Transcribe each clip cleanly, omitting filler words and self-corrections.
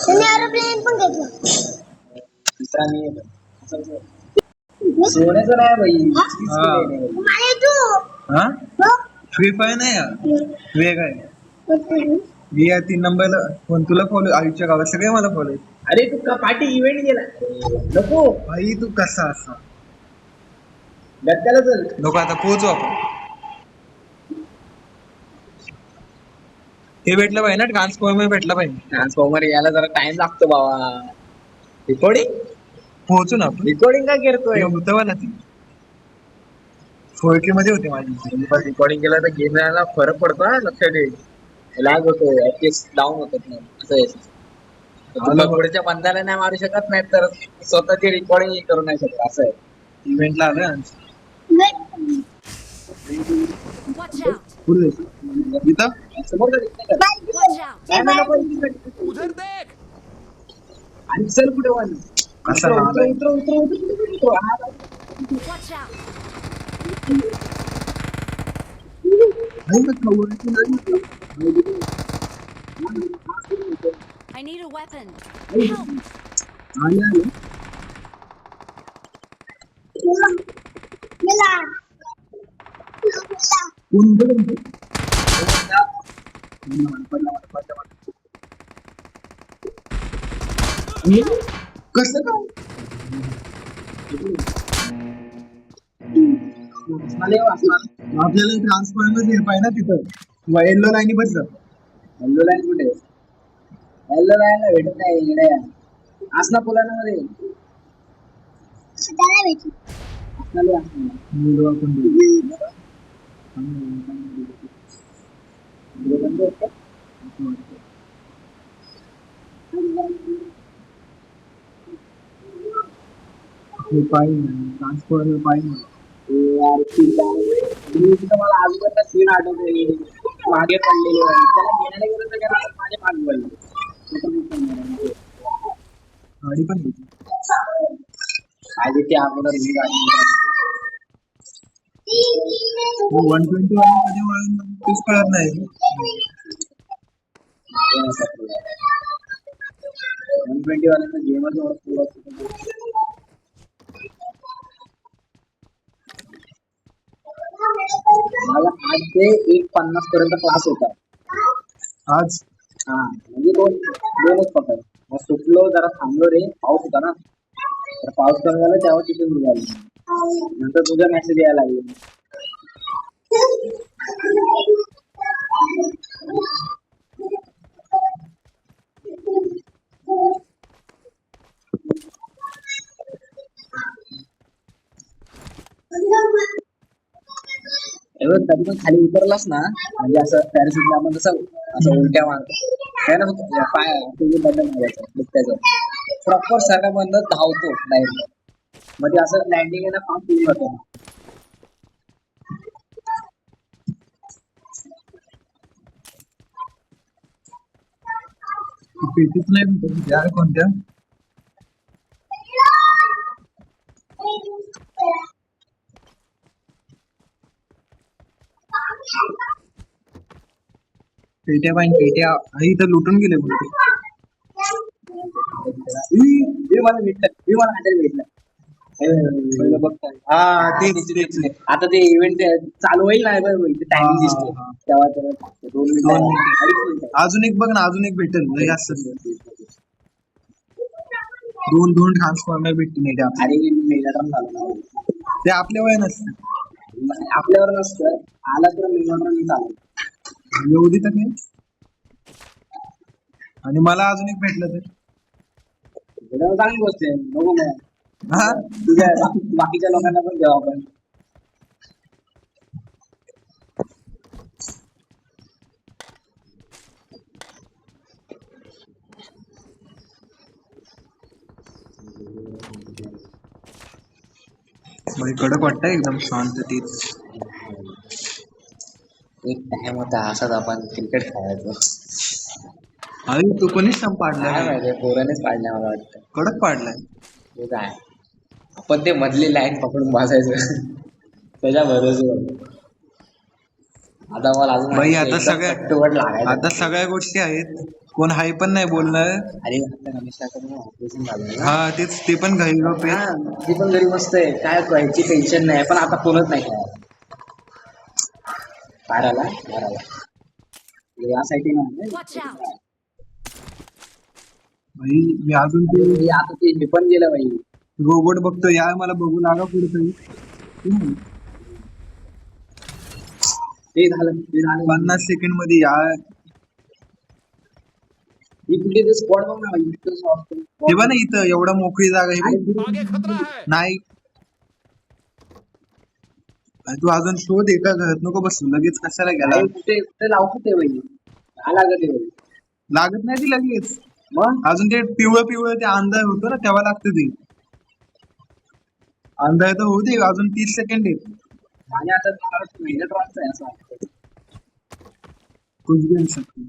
तुम्ही एरोप्लेन पण घेतलं. दुसरा नाही येत. सोन्याचं नाही भाई. आणि तू हा फ्री फायर नाही यार, वेग आहे. मी या 3 नंबरला फोन तुला फॉलो, आयुष्य गावात सगळे मला फॉलो. अरे तू का पाठी इव्हेंट गेला नको भाई तू कसा असा गत्याला चल. नको, आता पोहोचू आपण. हे भेटलं पाहिजे ना, ट्रान्सफॉर्मर भेटला पाहिजे. ट्रान्सफॉर्मर यायला जरा टाइम लागतो बाबा. रिकॉर्डिंग पोहोचू ना आपण. रिकॉर्डिंग काय करतोय? होतं मला ती 4K मध्ये होते माझी. रिकॉर्डिंग केलं तर गेम यायला फरक पडतो हा, लक्षात ठेव. लॅग होतो, डाऊन होतात ना असं आहे. तुला पुढच्या बंदाला नाही मारू शकत नाही तर स्वतःची रिकॉर्डिंग करू नाही शकत असं आहे. इव्हेंटला आलं Watch out! इथं समोर जा, इकडे जा. Watch out! नाही, नाही, नको, इकडे जा. आणि चल कुठे वाली कसा उतर, नाला आहे. उतर, उतर, उतर, उतर, उतर, उतर. हा, हा. Watch out! I need a weapon. Help! मला कसं काय आपल्याला ट्रान्सफॉर्मर हे पाहिजे ना तिथं येल्लो लाईनी बसलं. हॅलो लाईन कुठे? हॅलो लाईनला भेटत नाही इकडे. आसना पुलामध्ये त्याला भेटली. आसनाला आसना. इकडे बंद आहेत का? हे पाहिजे ट्रान्सफॉर्मर पाहिजे. ए यार, ठीक आहे. मी तिथं मला अजून सीन आठवतोय. मागे पडलेले त्याला घेण्याला गेलं तर त्याला माझे मागे पडले. गाडी पण घेतली. आधी ते अगोदर ही गाडी 120 वाला कधी वळून तेच कळत नाही. 120 वाल्यांचा गेमच एवढा पुरा असतो. मला 8 ते 1:50 पर्यंत क्लास होता आज हा, म्हणजे दोनच पकड. मग सुटलो, जरा थांबलो रे, पाऊस होता ना, तर पाऊस कमी झाला तेव्हा तिथून निघालो. नंतर तुझा मेसेज यायला लागला. कधी पण खाली उतरलास ना, म्हणजे असं पॅराशूटला आपण जसं असं उलट्या मारतो काय ना, पाय बंद मारायचं दुखत्याचं प्रॉपर सगळ्या बंद धावतो डायरेक्ट. मग ते असं लँडिंग आहे ना, काम पूर्ण होतं. पेटीच नाही यार कोणत्या. पेट्या पाहिजे पेट्या. इथं लुटून गेले बोलते. मला भेटलं, मला हँडल भेटलं. हा तेच तेच. आता ते इव्हेंट चालू होईल ना, टायमिंग दिसतो तेव्हा 2 मिनिटं 2.5 मिनिटं. अजून एक बघ ना, अजून एक भेटेल नाही असं. दोन ट्रान्सफॉर्मर भेटतील नाही ते अरे मेगाट्रॉन झालं, ते आपल्या वय नसतं. आपल्यावर नसतं. आला तर मेगाट्रॉन मी चालू एवढी तर नाही. आणि मला अजून एक भेटलं तर चांगली गोष्ट आहे. नको मग हा तुझ्या बाकीच्या लोकांना पण देऊ आपण. कडक वाटतं एकदम शांततेत. एक टाइम होता असाच आपण क्रिकेट खेळायचो. अरे तू कोणीच स्टंप पाडलाय काय माहिती, पोरानेच पाडल्या मला वाटतं. कडक पाडलाय. हे काय आपण ते मधली लाईन पकडून बसायचं त्याच्या भरोश्यावर. आता मला अजून बाई, आता एकदम सगळ्या- कट्टुकट लागायचं. आता सगळ्या गोष्टी आहेत, कोण हाय पण नाही बोलणार. अरे आता रमेश काकांचं ऑपरेशन झालं ना. हा तेच, ते पण घाई गप आहे. हा, ती पण घरी मस्त आहे, काय व्हायची टेन्शन नाही, पण आता फोनच नाही काय बाहेर आला यासाठी नाही. Watch out! बाई मी अजून ते हे आता ते हे पण गेलं बाई. रोबोट बघतो यार, मला बघू लागा कुठेतरी. ते झालं 50 सेकंड मध्ये यार. ही कुठे ते स्पॉट बघ ना बाई, इतकं soft. हे बघ ना इथं एवढा मोकळी जागा आहे आणि बघ. आगे खतरा है। नाही तू अजून शोध, एका घरात नको बसू, लगेच कशाला गेला. आणि कुठे कुठे लावतो ते बाई, काय लागत आहे बाई. लागत नाही ती लगेच. मग अजून ते पिवळं पिवळं ते अंधार होतं ना, तेव्हा लागतं ते. अंधार तर होऊ दे, अजून 30 सेकंड आहे. आणि आता मला वाटतं मेगा ट्रॉनचं आहे असं वाटतं. कुछ भी होऊ शकतं.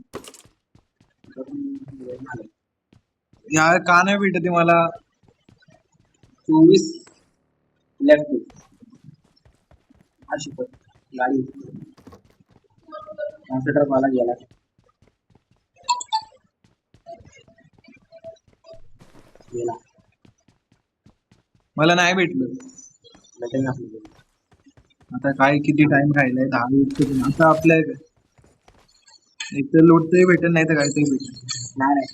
यार का नाही भेटत आहे मला. 24 लेफ्ट अशी पण गाडी कॉन्सन्ट्रेटर मला गेला. गेला मला नाही भेटलं. भेटेल ना आपल्याला. आता काय किती टाइम राहिलाय, 10 मिनिट. आता आपल्या एक तर लोटतही भेटेल, नाही तर काहीतरी भेटेल. नाही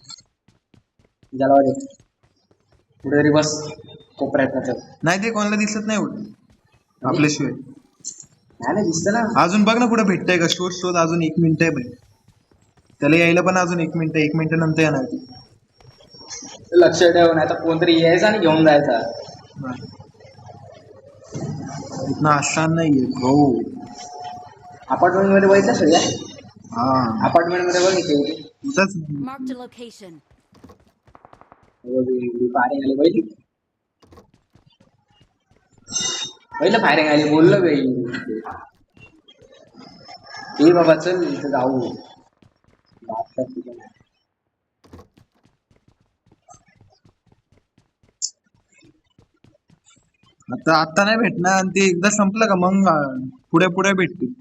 झाला दे कुठेतरी बस कोपऱ्यात नाही नाही ते कोणाला दिसत नाही एवढं आपल्याशिवाय. नाही दिसतं ना. अजून बघ ना कुठं भेटतंय का. शोध शोध, अजून 1 मिनिट आहे बाई. त्याला यायला पण अजून 1 मिनिट, 1 मिनिट नंतर येणार ते. लक्ष ठेव, नाही तर कोणतरी यायचं आणि घेऊन जायचा. इतना आसान नाहीये भाऊ. अपार्टमेंट मध्ये बघितलं सगळ्या. हा अपार्टमेंट मध्ये बघितले तसंच. Marked a location. फायरिंग आली बघितली. पहिलं फायरिंग आली, बोललो बाई ए बाबा चल इथं जाऊ. आता नाही भेटणार, आणि ते एकदा संपलं का मग पुढे पुढे भेटतील.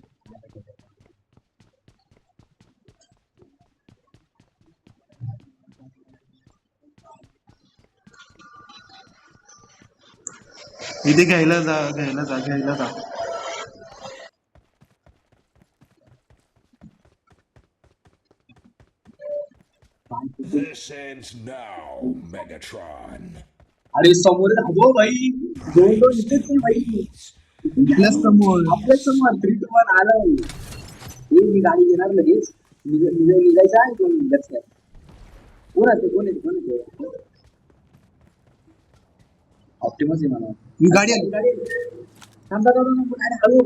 इथे घ्यायला जा, घ्यायला जा, घ्यायला जा. This ends now, Megatron. अरे समोर हो भाई, दोन इथेच आहे भाई. इथल्याच समोर. आपल्या समोर 3, 2, 1 आलं. हे मी गाडी घेणार लगेच. निघायचं आहे कोण लक्षात. कोण आहे कोण आहे ऑप्टिमस आहे मला. ही गाडी आली. थांबा करू नको. अरे हळू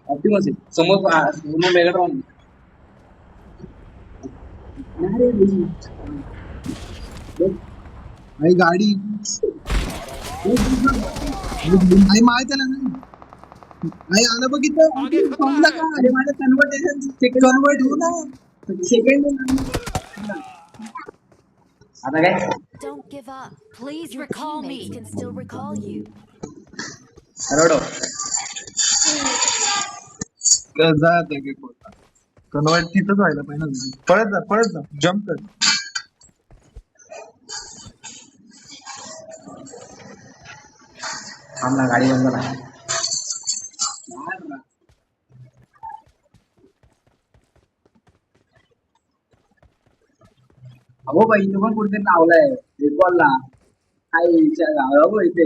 ऑप्टिमस आहे समोर मेगाट्रॉन. आई गाडी आई माय त्याला नाही. आई आलं बघितलं. आगे खतरा थांबला है। का. अरे माझं कन्वर्टेशन कन्वर्ट होऊ ना. सेकंड. आता काय Don't give up. Please recall me. Can still recall you. रडो. जा ते कन्वर्ट तिथंच व्हायला पाहिजे. पळत जा जम्प कर. थांब ना, गाडी बंद करा. अहो बाई इथं पण कुठेतरी लावलंय रिकॉलला. काय गाव इथे.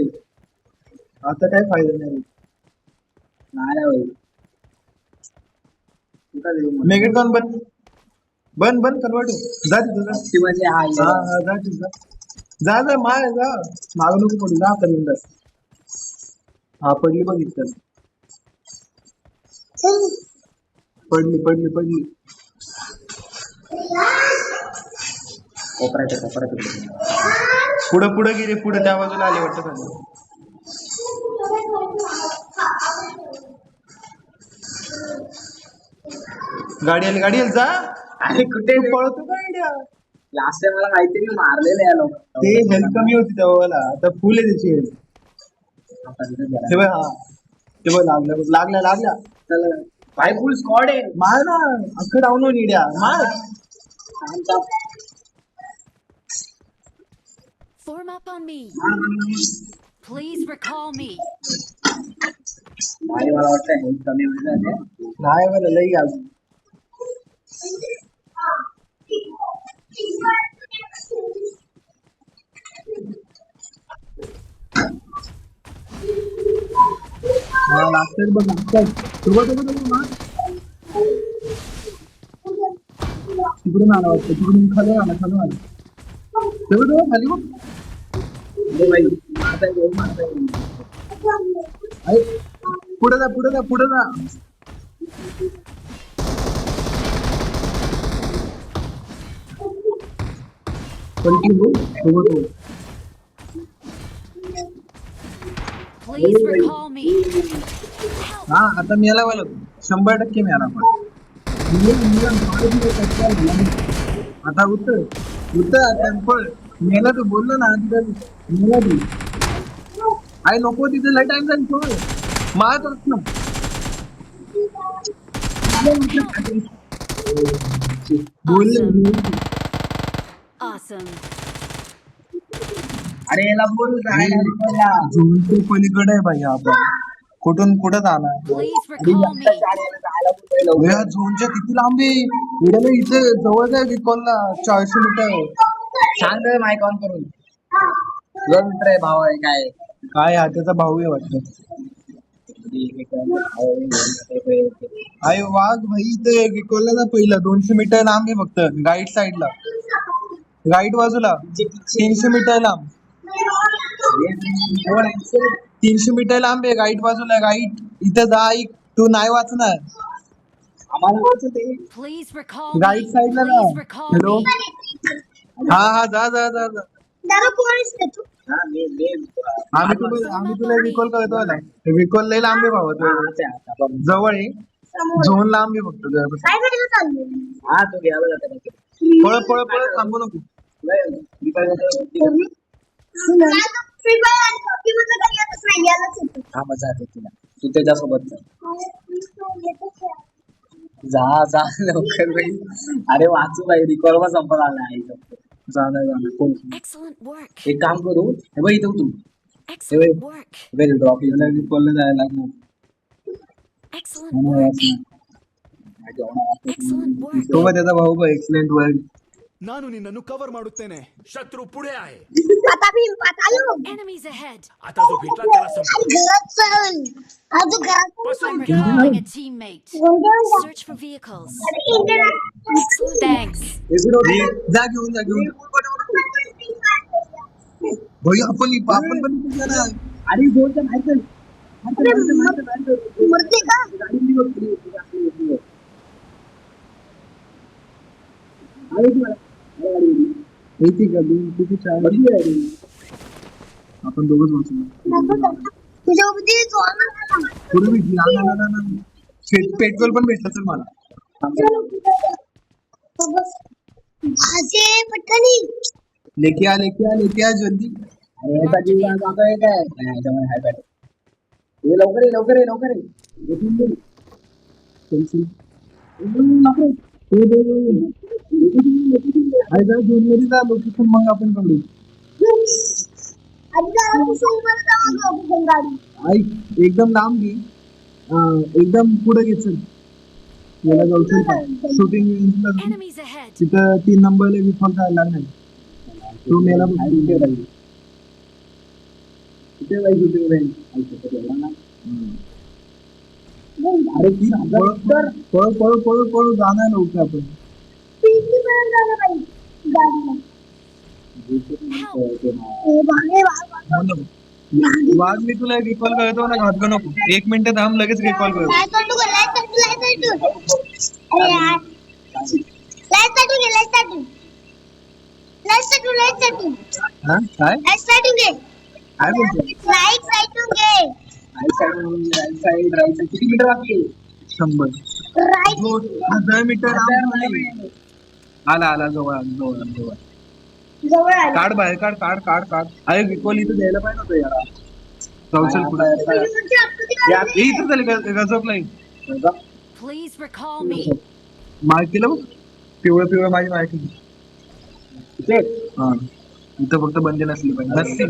आता काय फायदा नाही. नाही बाई कुठं देऊ मग? मेगाट्रॉन बन कन्वर्ट जा तिथं जा. ती म्हणजे हा हा हा जा तिथं जा. जा माय जा. माग नको पडू, जा पर्यंत. हा पडली बघितलं. पडली. कोपऱ्यात पुढे गेले, पुढे त्या बाजूला आले वाटतं खाली. गाडी आली जा. अरे कुठे तू पळतो का इंडिया. लास्ट टाइम मला माहिती नाही मारलेलं या लोक. ते हेल्थ कमी होती तेव्हा, आता फुल आहे त्याची हेल्थ. हे बघ हा, ते बघ लागल्या. चल भाई फुल स्क्वॉड आहे. मार ना अख्खं डाऊन होऊन इड्या मार. Form up on me. Please recall me. भाई मला वाटतं हेल्थ कमी होईल ना. नाही बरं लई अजून. हा लागतात बघ लागतात. तिकडून आला वाटतं तिकडून खाली आला खाली बघ. अरे भाई मारता येईल मारता येईल. पुढे जा पुढे जा पुढे जा. Please recall me. हा आता मेला वाला 100% मिळाला आता उतर टेम्पल मेला तू बोललो ना मेला तू आई नको तिथे लय टाइम जाईल सोड मारत ना. बोलले Awesome. अरे याला बोल जायला. झोनच्या पलीकडे आहे भाई आपण कुठून कुठं आला. Please recall me. या झोनच्या किती लांबी इकडे इथे जवळ आहे विकॉलला 400 मीटर. सांग रे माईक ऑन करून. दोन मित्र आहे भाऊ आहे काय. काय हा त्याचा भाऊ आहे वाटतं. आई वाघ भाई ते विकॉलला ना पहिला 200 मीटर लांब आहे फक्त गाईड साईडला. गाईड बाजूला 300 मीटर लांब. 300 मीटर लांब आहे गाईड बाजूला. गाईड इथं जा ऐक तू नाही वाचणार. Please recall guide me. साईडला ना. Please recall hello me. हा हा जा जा जा जा. दादा कोण असते तू आम्ही तुला विकॉल करतो ना. विकॉल लय लांब आहे भावा जवळ आहे. झोन लांब आहे फक्त तुझ्यापासून. काय करायला चाललंय हा तो घ्यावा जाते. पळ पळ पळ थांबू नको. फ्री फायर आणि पबजी मधलं काही येतच नाही यालाच येतो. हा मजा येते तुला. तू त्याच्यासोबत जा जा लवकर भाई. अरे वाचू भाई रिकॉल वर संपत आला आहे. जाणार जाणार कोण Excellent work. एक काम करू हे बघ इथं तू Excellent work. वेल ड्रॉप याला रिकॉलला जायला लागणार. Excellent work. Excellent work. तो बघ त्याचा भाऊ बघ एक्सलेंट वर्क. ನಾನು ನಿನ್ನನ್ನು ಕವರ್ ಮಾಡುತ್ತೇನೆ. ಶತ್ರು पुढे आहे. आता मी आलो Enemies ahead. आता जो भेटला त्याला संपव. आणि घरात चल अजून घरात I'm recalling a teammate. Search for vehicles. Thanks. जा घेऊन जा घेऊन. भाई आपण पण इथे जाणार. अरे बोलतो नाही चल. मरते का येते का दोन किती 4 आपण दोघच वाचू. तुझ्या उभी जोडणार पुढे भेटली पेट्रोल पण भेटलं तर मला. भाजे पटकनी लेके आ जल्दी. लवकर लोकेशन मग आपण काढू. ऐक एकदम लांब घे. एकदम पुढे घे चल. याला जाऊ शूटिंग Enemies ahead. तिथं 3 नंबरला विफल काय लागणार. तो मेला अरे पळू जाणार नव्हतं आपण. वाघ मी तुला रिकॉल करतो ना घातलं नको. 1 मिनिट थांब लगेच रिकॉल करतो. हा काय काय बोलतो. 100 मीटर आला जवळ काढ बाहेर काढ. अरे विकॉल इथं द्यायला पाहिजे होतं यार. इथं झाली गजब line. Please recall me. Mark केलं बघ पिवळं पिवळं माझी मार्क केली हा इथं फक्त बंद नसली पाहिजे नसली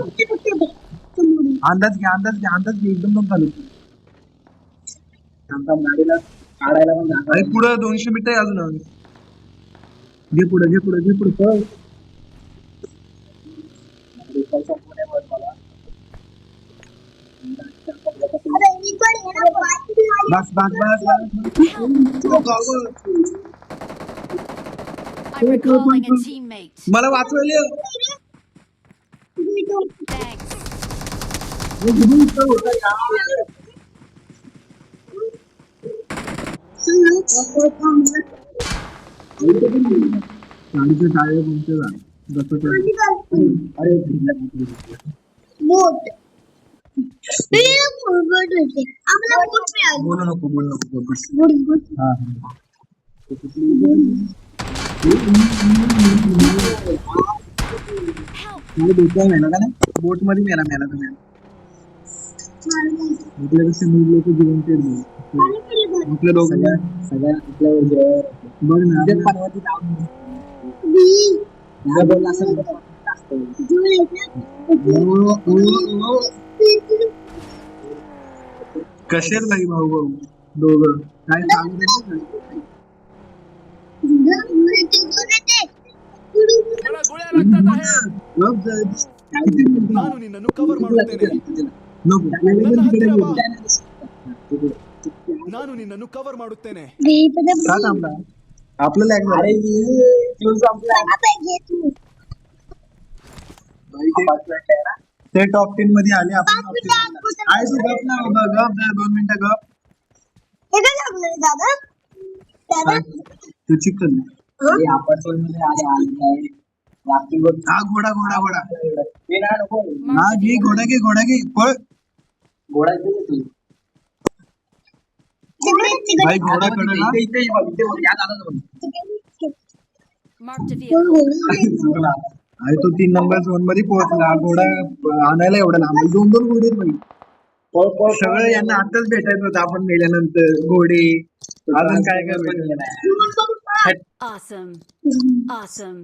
अंदाज घे एकदम पण चालू गाडीला काढायला पण जागा अरे पुढं 200 मीटर आहे अजून घे पुढे पळ रिकॉल संपवणे मत मला. अरे निकल ये ना बात भी आ बस I'm recalling a teammate. मला वाचवले रही तो Thanks. गाडीचे टायर कोणते अरे बोट ये बोट होते आपला बोट पे आ बोलू नको बस बोट हा Help. मेला का नाही बोट मध्ये मेला तुम्ही आपल्या कसं लोक जीवन ते आपल्या लोकांना सगळ्या आपल्यावर जे बघ ना इज्जत पाठवायची काम नाही. बी तुझं बोलणं असं जास्त आहे. कसे आहेत भाई भाऊ दोघं काय सांगू मला गोळ्या लागतात आहे. ನಾನು ನಿನ್ನನ್ನು ಕವರ್ ಮಾಡುತ್ತೇನೆ. ನಾನು ನಿನ್ನನ್ನು ಕವರ್ ಮಾಡುತ್ತೇನೆ. का थांबला आपल्याला अरे फ्यूज संपला. ते टॉप 10 मध्ये आले आपण top 10 मध्ये. आहे तू गप ना बाबा, गप जरा 2 मिनिटं गप तू चिकन अरे आपण पण मध्ये आले काय रात्री बघ. हा घोडा ते ना नको हा घे घोडा घे पळ घोडा इथे तू भाई घोडा कडे ना इथे बघ इथे बघ या झालं बघ. Marked a vehicle. अरे तो 3 नंबर झोन मध्ये पोहोचला घोडा आणायला एवढा लांब 2 घोडे आहेत भाई पळ सगळं यांना आताच भेटायचं होतं आपण मेल्यानंतर घोडे अजून काय भेटलं Awesome. Awesome.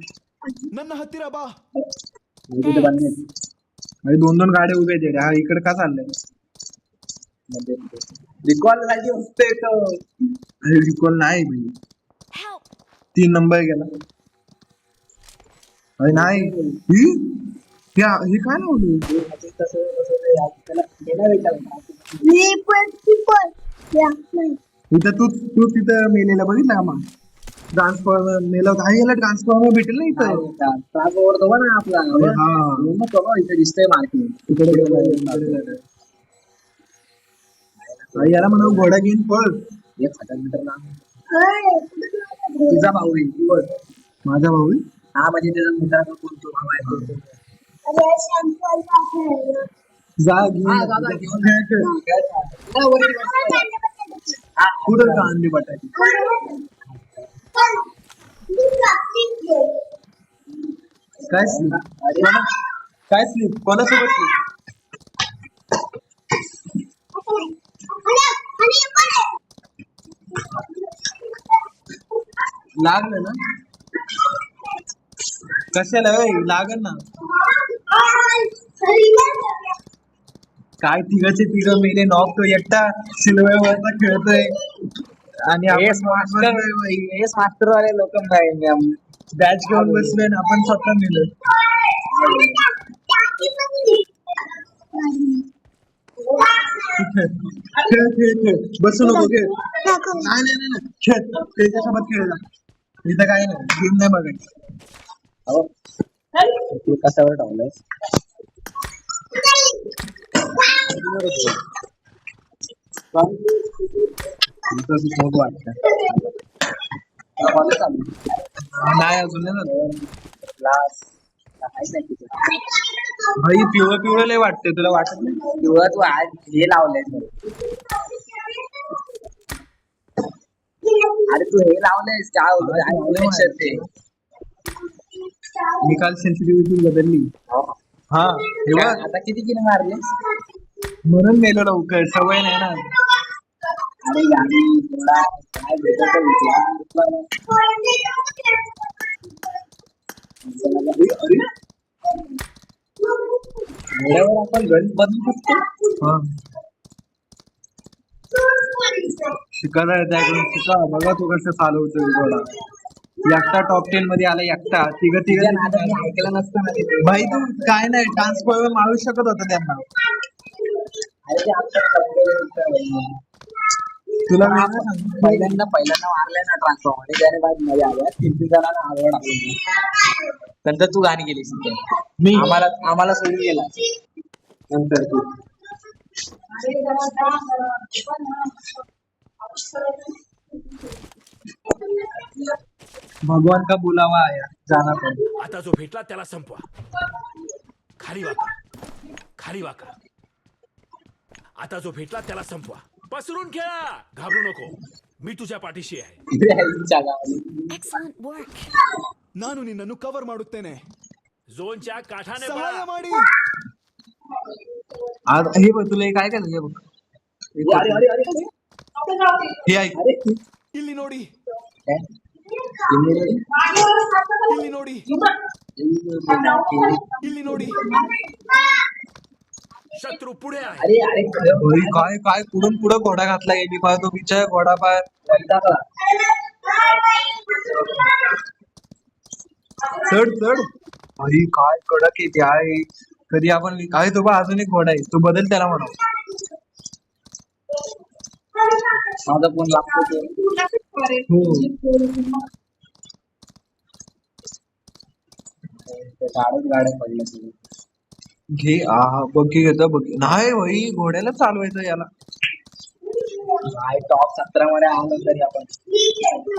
ನನ್ನ हत्तीರ बा. Thanks. अरे 2 गाड्या उभ्या आहेत हा इकडे का चाललंय रिकॉल साठी उठते तो. अरे रिकॉल नाही भाई Help. 3 नंबर गेला अरे नाही हे काय लावलं इथं तू तिथं मेलेला बघितलं का मग ट्रान्सफॉर्मर मेला होता याला ट्रान्सफॉर्मर भेटेल ना इथं ट्रान्सफॉर्मर तो ना आपला हा. इथे दिसतंय मार्केट इकडे याला म्हणा घोडा घेऊन पळ 1000 मीटर लांब तुझा भाऊ आहे तू बघ. माझा भाऊ आहे? हा म्हणजे त्याचा मित्राचा कोणतो भाऊ आहे तो. जा हा, जा, जा, घेऊन घेऊन हा, वरती बस. हा, पुढं का अंडी बटाटी काय स्लीप काय स्लीप कोणासोबत स्लीप लागलं ना कशाला लागल ना काय तिघ मेले नॉक तो एकटा सिल्वरवरचा खेळतोय आणि एस मास्टर वाले लोक बॅच घेऊन बसलोय ना आपण स्वतः नेलं खेळ बसू नको खेळ नाही खेळ त्याच्यासोबत खेळ इथं काय नाही गेम नाही बघायचं तू कशावर ठेवलंय वाटत नाही अजून नाही भाई पिवळं लय वाटतंय तुला वाटत नाही किंवा तू आज हे लावलंय अरे तू हे लावलंयस काय होतं ते मी काल सेन्सिटिव्हिटी बदलली हा हे बघ आता किती किलो मारले म्हणून मेलो लवकर सवय नाही ना अरे गाडी थोडा काय भेटत तर विकला. अरे घोड्यावर आपण गणित बदलू शकतो. हा शिकायला त्याकडून शिका. बघा तू कसं चालवतोय घोडा. एकटा टॉप 10 मध्ये आला एकटा. तिघ तुझ्या नादात मी ऐकलं नसतं ना तिथे. भाई तू काय नाही ट्रान्सफॉर्मर मारू शकत होता त्यांना. अरे ते आमच्या टप्प्यावर तुला मी पहिल्यांदा मारलंय ना ट्रान्सफॉर्मर त्याने बाहेर मजा आल्या. 3 जणांना आवड आपली. नंतर तू गाणी गेलीस तिथे. मी आम्हाला सोडून गेला नंतर तू. भगवान का बुलावा आया जाना पडेल. आता जो भेटला त्याला संपवा. खाली वाका, खाली वाका. आता जो भेटला त्याला संपवा. पसरून खेळा, घाबरू नको. मी तुझ्या पाठीशी आहे. Excellent work. ನಾನು ನಿನ್ನನ್ನು ಕವರ್ ಮಾಡುತ್ತೇನೆ. झोनच्या काठाने सहाय्य ಮಾಡಿ. आज हे बघ तुला काय काय हे बघ. हे ऐक. ಇಲ್ಲಿ ನೋಡಿ, काय? ಇಲ್ಲಿ ನೋಡಿ, ಇಲ್ಲಿ ನೋಡಿ. शत्रू पुढे आहे. अरे अरे भाई काय काय पुढून पुढं घोडा घातला यांनी. पाय तो बिचारा घोडा पाय चढ चढ. भाई काय कडक येते आहे. कधी आपण काय तो बा अजून एक घोडा आहे तो बदल त्याला म्हणा. माझा फोन लागतो ते. हो गाड्या पडल्या सगळं. घे बघी घेतो बघी. नाही भाई घोड्याला चालवायचं याला. काय टॉप 17 मध्ये आलो तरी आपण.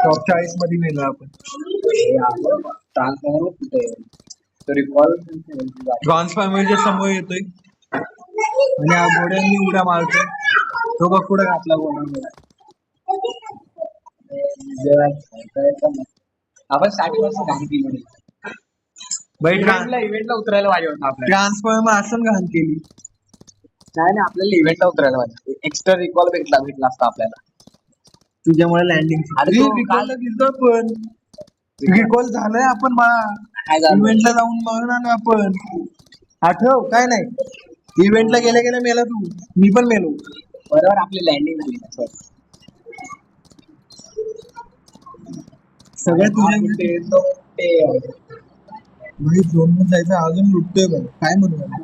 टॉप 40 मध्ये मेलो आपण. ट्रान्सफॉर्मर कुठे तो रिकॉल ट्रान्सफॉर्मरच्या समोर येतोय आणि हा घोड्यांनी उड्या मारतोय. तो बघ कुठं घातला घोडा. आपण स्टार्टिंग पासून घाण केली. भाई इव्हेंटला उतरायला पाहिजे होतं आपल्याला. ट्रान्सफॉर्मर असं घाण केली. नाही आपल्याला इव्हेंटला उतरायला पाहिजे. एक्स्ट्रा रिकॉल भेटला असता आपल्याला. तुझ्यामुळे लँडिंग अरे तो रिकॉल गेलो पण रिकॉल झालंय आपण काय झालं? इव्हेंटला जाऊन बघून आलो आपण. आठव काय नाही इव्हेंटला गेल्या गेल्या मेला तू. मी पण मेलो. बरोबर आपली लँडिंग झाली. सगळं तुझ्या भाई झोन मध्ये जायचं अजून लुटतोय बघ. काय म्हणू मला.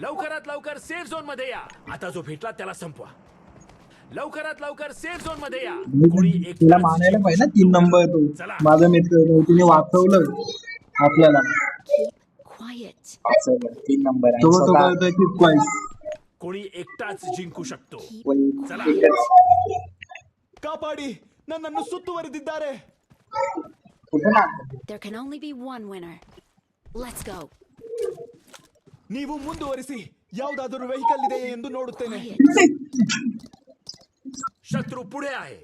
लवकरात लवकर सेफ झोन मध्ये या. आता जो भेटला त्याला संपवा. लवकरात लवकर सेफ झोन मध्ये या. कोणी एक तुला मानायला पाहिजे ना 3 नंबर तो माझा मित्र तिने वाचवलं आपल्याला. Quiet. 3 नंबर आहे. तो तो स्वतः कळतोय की क्वाईस. कोणी एकटाच जिंकू शकतो. चला. ಕಾಪಾಡಿ ನನ್ನನ್ನು ಸುತ್ತುವರೆದಿದ್ದಾರೆ. कुठं ना There can only be one winner. Let's go. ನೀವು ಮುಂದುವರಿಸಿ. ಯಾವುದಾದರೂ ವೆಹಿಕಲ್ ಇದೆಯೇ ಎಂದು ನೋಡುತ್ತೇನೆ. Quiet. शत्रू पुढे आहे.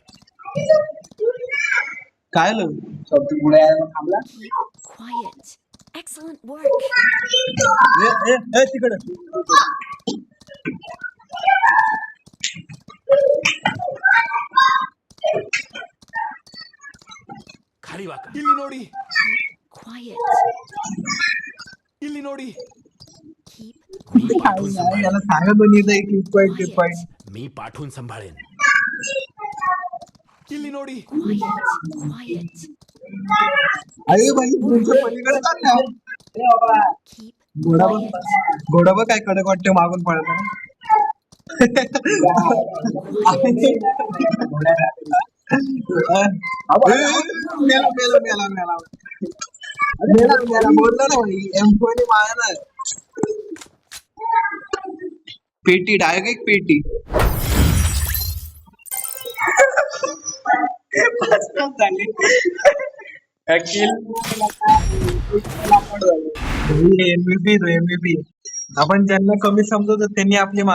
काय लो शब्द पुढे यायला थांबला. Quiet. Excellent work. तिकडे खाली वाका. ಇಲ್ಲಿ ನೋಡಿ, Quiet. ಇಲ್ಲಿ ನೋಡಿ. Keep मी quiet. पाठवून सांभाळेन. याला सांगा बनवत की पॉईंट. मी पाठवून सांभाळेन. ಇಲ್ಲಿ ನೋಡಿ. Quiet. Quiet. अरे भाई तुमच्या पलीकडे चालल्या. Keep घोडा quiet. घोडा बघ काय कडक वाटते मागून पडत ना. मेला मेला मेला मेला मेला मेला बोललो ना भाई. M4 मारा ना. पेटी डायरेक्ट एक पेटी. MVP आपण ज्यांना कमी समजवतो त्यांनी आपली